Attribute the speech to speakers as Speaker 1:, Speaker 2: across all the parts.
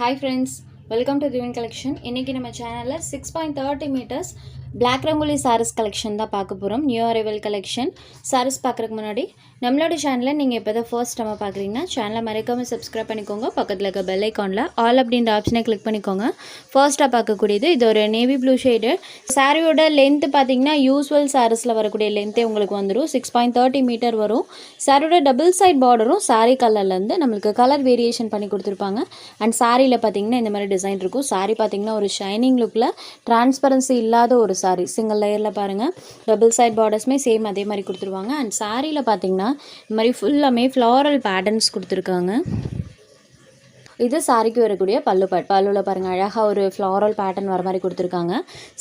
Speaker 1: Hi friends, welcome to Divine Collection. இன்னைக்கு நம்ம சேனல்ல 6.30 meters Black Rangoli sarees collection தான் பார்க்க போறோம். New arrival collection. sarees பார்க்கறதுக்கு முன்னாடி நம்மளோட சேனலை நீங்க இப்போதான் ஃபர்ஸ்ட் டைம் பார்க்குறீங்கன்னா சேனலை மறக்காம சப்ஸ்கிரைப் பண்ணிக்கோங்க. பக்கத்துல இருக்க பெல் ஐகான்ல ஆல் அப்படின்ற ஆப்ஷனை கிளிக் பண்ணிக்கோங்க. ஃபர்ஸ்டா பார்க்கக்கூடியது இது ஒரு நேவி ப்ளூ ஷேடட். சாரியோட லென்த் பாத்தீங்கன்னா யூசுவல் சாரீஸ்ல வரக்கூடிய லென்த்தே உங்களுக்கு வந்துரும். 6.30 மீட்டர் வரும். சாரியோட டபுள் சைட் பார்டரும் சாரி கலர்ல இருந்து நமக்கு கலர் வேரியேஷன் பண்ணி கொடுத்துருப்பாங்க. அண்ட் சாரியில் பார்த்தீங்கன்னா இந்த மாதிரி டிசைன் இருக்கும். சாரி பார்த்தீங்கன்னா ஒரு ஷைனிங் லுக்கில் டிரான்ஸ்பரன்சி இல்லாத ஒரு சாரி சிங்கிள் லேயரில் பாருங்கள். டபுள் சைட் பார்டர்ஸுமே சேம் அதே மாதிரி கொடுத்துருவாங்க. அண்ட் சாரியில் பார்த்தீங்கன்னா இந்த மாதிரி ஃபுல்லாமே ஃப்ளாரல் பேட்டர்ன்ஸ் கொடுத்துருக்காங்க. இது சாரிக்கு வரக்கூடிய பல்லுவில் பாருங்கள் அழகாக ஒரு ஃப்ளாரல் பேட்டர்ன் வர மாதிரி கொடுத்துருக்காங்க.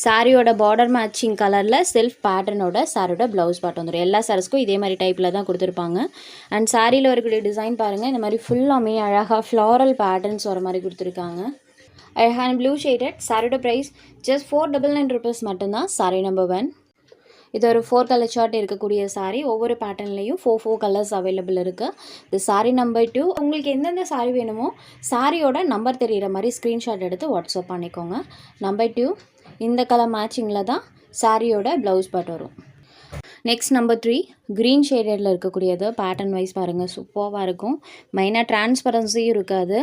Speaker 1: சாரியோட பார்டர் மேட்சிங் கலரில் செல்ஃப் பேட்டர்னோட சாரியோட ப்ளவுஸ் பார்ட் வந்துடும். எல்லா சாரீஸ்க்கும் இதே மாதிரி டைப்பில் தான் கொடுத்துருப்பாங்க. அண்ட் சாரியில் வரக்கூடிய டிசைன் பாருங்கள் இந்த மாதிரி ஃபுல்லாமே அழகாக ஃப்ளாரல் பேட்டர்ன்ஸ் வர மாதிரி கொடுத்துருக்காங்க. அழகான ப்ளூ ஷேடட். சாரியோட ப்ரைஸ் ஜஸ்ட் 499 rupees மட்டும்தான். Sorry number 1. இது ஒரு 4 கலர் சார்ட் இருக்கக்கூடிய சாரீ. ஒவ்வொரு பேட்டர்ன்லேயும் 4 கலர்ஸ் அவைலபிள் இருக்குது. இது சாரீ நம்பர் 2. உங்களுக்கு எந்தெந்த சாரீ வேணுமோ சாரியோட நம்பர் தெரிகிற மாதிரி ஸ்க்ரீன்ஷாட் எடுத்து வாட்ஸ்அப் பண்ணிக்கோங்க. நம்பர் 2 இந்த கலர் மேட்சிங்கில் தான் சாரியோட ப்ளவுஸ் பார்ட் வரும். நெக்ஸ்ட் நம்பர் 3 க்ரீன் ஷேடடில் இருக்கக்கூடியது. பேட்டர்ன் வைஸ் பாருங்கள் சூப்பராக இருக்கும். மெயினாக டிரான்ஸ்பரன்சியும் இருக்காது.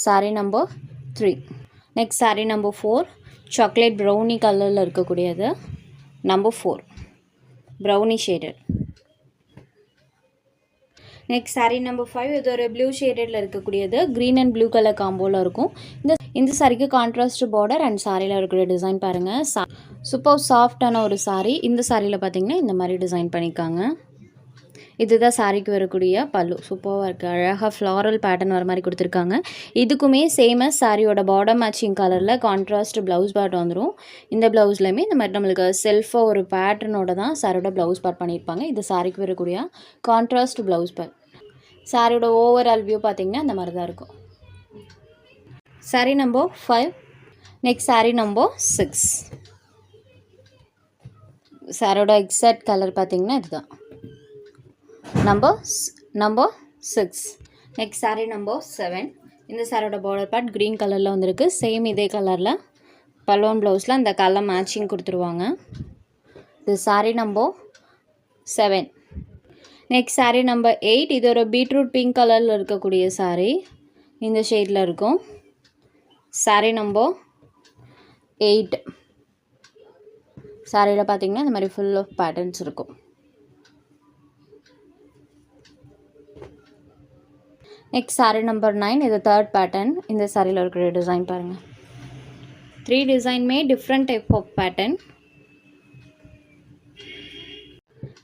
Speaker 1: Sari number 3. Next sari number 4 chocolate brownie கலரில் இருக்கக்கூடியது. Number 4 brownie shaded. Next sari number 5 இது ஒரு ப்ளூ ஷேடடில் இருக்கக்கூடியது. க்ரீன் அண்ட் ப்ளூ கலர் காம்போவில் இருக்கும். இந்த சாரிக்கு கான்ட்ராஸ்ட் பார்டர் அண்ட் சாரியில் இருக்கக்கூடிய டிசைன் பாருங்கள். சூப்பர் சாஃப்டான ஒரு சாரீ. இந்த சாரியில் பார்த்தீங்கன்னா இந்த மாதிரி டிசைன் பண்ணியிருக்காங்க. இதுதான் சாரிக்கு வரக்கூடிய பல்லு. சூப்பராக இருக்குது. அழகாக ஃப்ளாரல் பேட்டர்ன் வர மாதிரி கொடுத்துருக்காங்க. இதுக்குமே சேமஸ் சாரியோட பார்டர் மேட்சிங் கலரில் கான்ட்ராஸ்ட் ப்ளவுஸ் பார்ட் வந்துடும். இந்த ப்ளவுஸ்லையுமே இந்த மாதிரி நம்மளுக்கு செல்ஃபாக ஒரு பேட்டர்னோட தான் சாரியோட ப்ளவுஸ் பார்ட் பண்ணியிருப்பாங்க. இது சாரிக்கு வரக்கூடிய கான்ட்ராஸ்ட் ப்ளவுஸ் பார்ட். சாரியோட ஓவரால் வியூ பார்த்திங்கன்னா இந்த மாதிரி தான் இருக்கும். Sorry number 5. Next sorry number 6. சாரியோட எக்ஸாக்ட் கலர் பார்த்திங்கன்னா இதுதான். நம்பர் 6. Next sari number 7. இந்த சாரியோட பார்டர் பார்ட் க்ரீன் கலரில் வந்திருக்கு. சேம் இதே கலரில் பலோன் ப்ளவுஸில் அந்த கலர் மேட்சிங் கொடுத்துருவாங்க. இது sari number 7. Next sari number 8. இது ஒரு பீட்ரூட் பிங்க் கலரில் இருக்கக்கூடிய சாரீ. இந்த ஷேடில் இருக்கும். சாரீ நம்பர் 8. சாரியில் பார்த்திங்கன்னா இந்த மாதிரி ஃபுல் ஆஃப் பேட்டர்ன்ஸ் இருக்கும். Next sari number 9. இது 3rd பேட்டர்ன். இந்த சாரியில் இருக்கிற டிசைன் பாருங்கள். 3 டிசைன்மே டிஃப்ரெண்ட் டைப் ஆஃப் பேட்டர்ன்.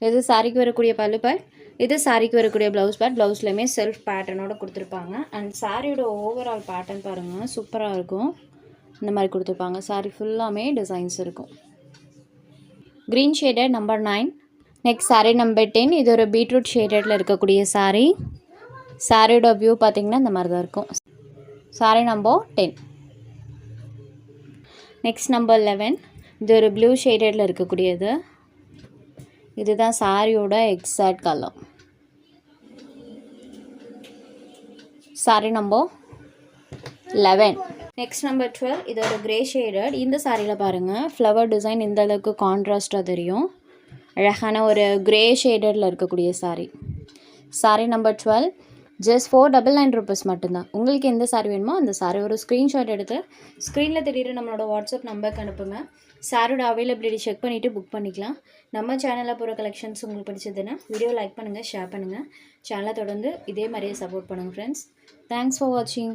Speaker 1: இது சாரிக்கு வரக்கூடிய பல்லு பார்ட். இது சாரிக்கு வரக்கூடிய ப்ளவுஸ் பார்ட். ப்ளவுஸ்லையுமே செல்ஃப் பேட்டர்னோட கொடுத்துருப்பாங்க. அண்ட் சாரியோட ஓவரால் பேட்டர்ன் பாருங்கள் சூப்பராக இருக்கும். இந்த மாதிரி கொடுத்துருப்பாங்க. சாரி ஃபுல்லாமே டிசைன்ஸ் இருக்கும். Green shaded number 9. Next sari number 10. இது ஒரு பீட்ரூட் ஷேடடில் இருக்கக்கூடிய சாரீ. சாரியோட வியூ பார்த்திங்கன்னா இந்த மாதிரி தான் இருக்கும். சாரீ நம்பர் 10. Next number 11. இது ஒரு ப்ளூ ஷேடடில் இருக்கக்கூடியது. இதுதான் சாரியோட exact colour. Sari number 11. Next number 12. இது ஒரு க்ரே ஷேடட். இந்த சாரியில் பாருங்கள் ஃப்ளவர் டிசைன் இந்த அளவுக்கு கான்ட்ராஸ்டாக தெரியும். அழகான ஒரு க்ரே ஷேடடில் இருக்கக்கூடிய sari. Sari number 12 just 499 rupees மட்டும்தான். உங்களுக்கு எந்த சாரீ வேணுமோ அந்த சாரீ ஒரு ஸ்க்ரீன்ஷாட் எடுத்து ஸ்க்ரீனில் தெரியுற நம்மளோட வாட்ஸ்அப் நம்பருக்கு அனுப்புங்க. சாரியோட அவைலபிலிட்டி செக் பண்ணிவிட்டு புக் பண்ணிக்கலாம். நம்ம சேனலில் போகிற கலெக்ஷன்ஸ் உங்களுக்கு பிடிச்சதுன்னா வீடியோ லைக் பண்ணுங்கள், ஷேர் பண்ணுங்கள். சேனலை தொடர்ந்து இதே மாதிரியே சப்போர்ட் பண்ணுங்கள் ஃப்ரெண்ட்ஸ். தேங்க்ஸ் ஃபார் வாட்சிங்.